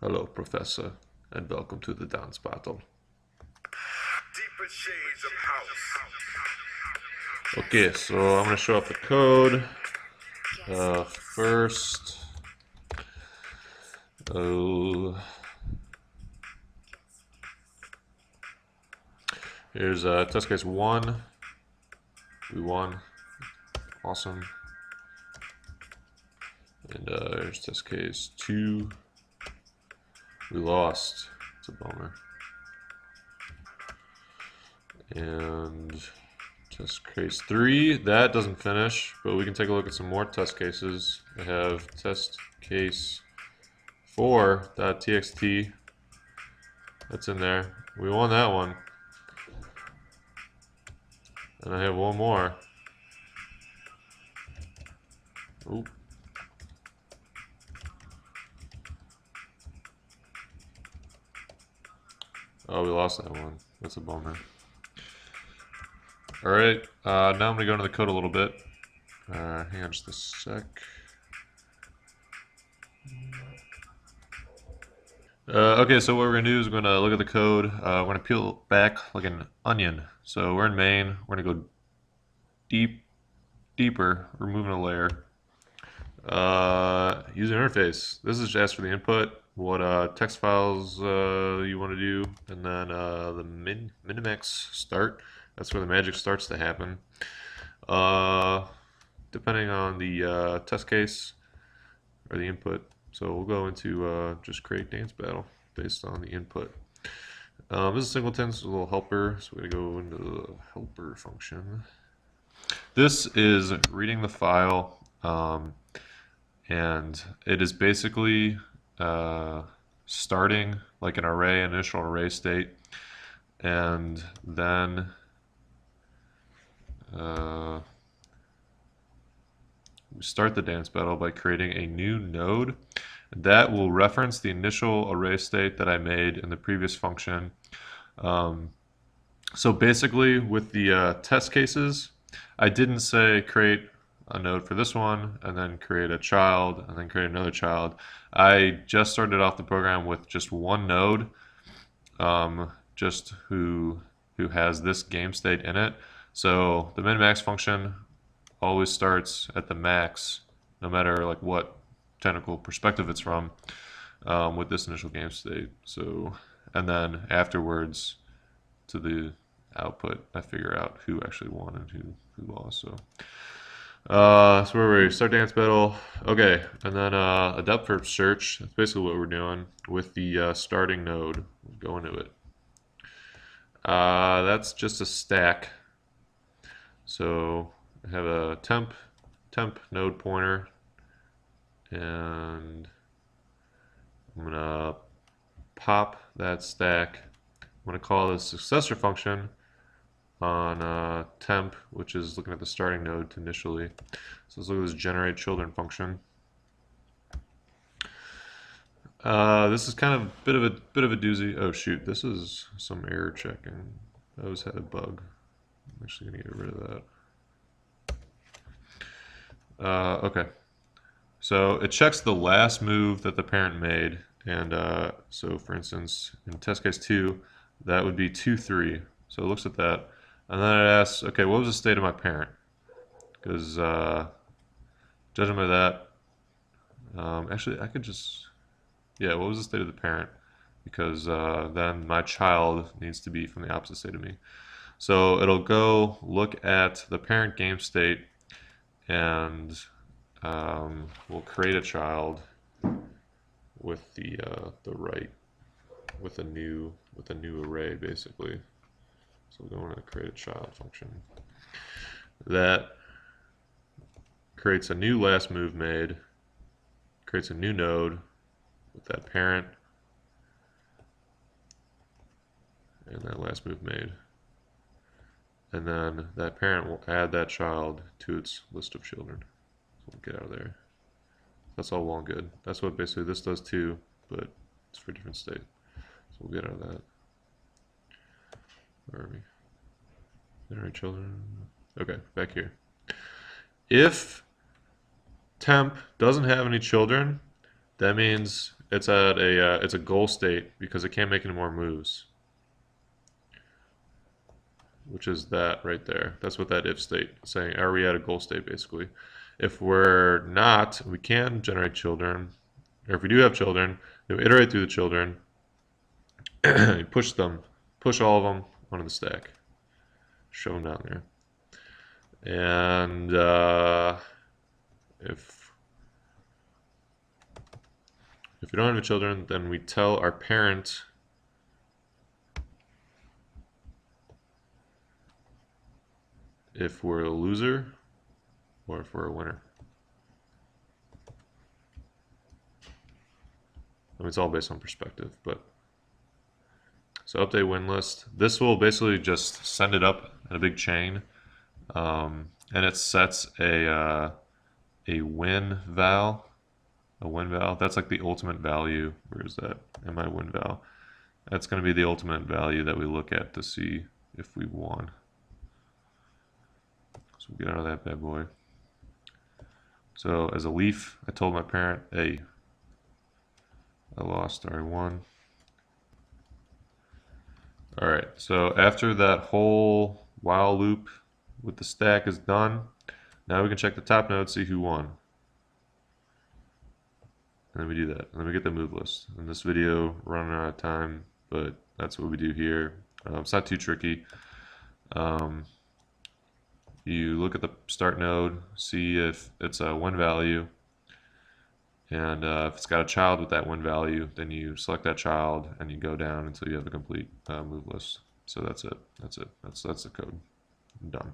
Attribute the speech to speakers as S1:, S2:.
S1: Hello, Professor, and welcome to the dance battle.
S2: Deeper shades of house.
S1: Okay, so I'm going to show up the code. First, oh, here's test case 1. We won. Awesome. And here's test case 2. We lost. It's a bummer. And test case 3, that doesn't finish, but we can take a look at some more test cases. I have test case 4.txt. That's in there. We won that one. And I have one more. Oop. Oh, we lost that one. That's a bummer. Alright, now I'm going to go into the code a little bit. Hang on just a sec. Okay, so what we're going to do is we're going to look at the code. We're going to peel back like an onion. So we're in main. We're going to go deeper, removing a layer. User interface. This is just for the input, what text files you want to do, and then the MINIMAX start. That's where the magic starts to happen. Depending on the test case or the input. So we'll go into just create dance battle based on the input. This is singleton's a little helper, so we're going to go into the helper function. This is reading the file, and it is basically starting like an array, initial array state, and then we start the dance battle by creating a new node that will reference the initial array state that I made in the previous function. So basically with the test cases, I didn't say create a node for this one and then create a child and then create another child. I just started off the program with just one node, just who has this game state in it. So the min-max function always starts at the max, no matter like what technical perspective it's from, with this initial game state. So, and then afterwards to the output, I figure out who actually won and who lost. So where were we? Start dance battle. Okay, and then a depth first search. That's basically what we're doing with the starting node. We'll go into it. That's just a stack. So I have a temp node pointer, and I'm gonna pop that stack. I'm gonna call the successor function on temp, which is looking at the starting node initially. So let's look at this generate children function. This is kind of a bit of a doozy. Oh shoot, this is some error checking. I always had a bug. I'm actually gonna get rid of that. Okay. So it checks the last move that the parent made, and so for instance, in test case 2, that would be 2-3. So it looks at that, and then it asks, okay, what was the state of my parent? Because judging by that, actually I could just, yeah, what was the state of the parent? Because then my child needs to be from the opposite state of me. So it'll go look at the parent game state, and we'll create a child with the right, with a new array basically. So we're going to create a child function that creates a new last move made, creates a new node with that parent and that last move made, and then that parent will add that child to its list of children. So we'll get out of there. That's all well and good. That's what basically this does too, but it's for a different state. So we'll get out of that. Where are we? Generate children. Okay, back here. If temp doesn't have any children, that means it's at a it's a goal state because it can't make any more moves, which is that right there. That's what that if state is saying. Are we at a goal state basically? If we're not, we can generate children, or if we do have children, we iterate through the children, you push them, push all of them onto the stack, show them down there, and if we don't have children, then we tell our parent if we're a loser or if we're a winner. I mean, it's all based on perspective, but so update win list. This will basically just send it up in a big chain, and it sets a win val. A win val. That's like the ultimate value. Where is that? In my win val. That's going to be the ultimate value that we look at to see if we won. So we'll get out of that bad boy. So as a leaf, I told my parent, hey, I lost or I won. All right, so after that whole while loop with the stack is done, now we can check the top node, see who won. And then we do that. And then we get the move list. In this video, running out of time, but that's what we do here. It's not too tricky. You look at the start node, see if it's a win value, and if it's got a child with that win value, then you select that child and you go down until you have a complete move list. So that's it. That's it. That's the code. I'm done.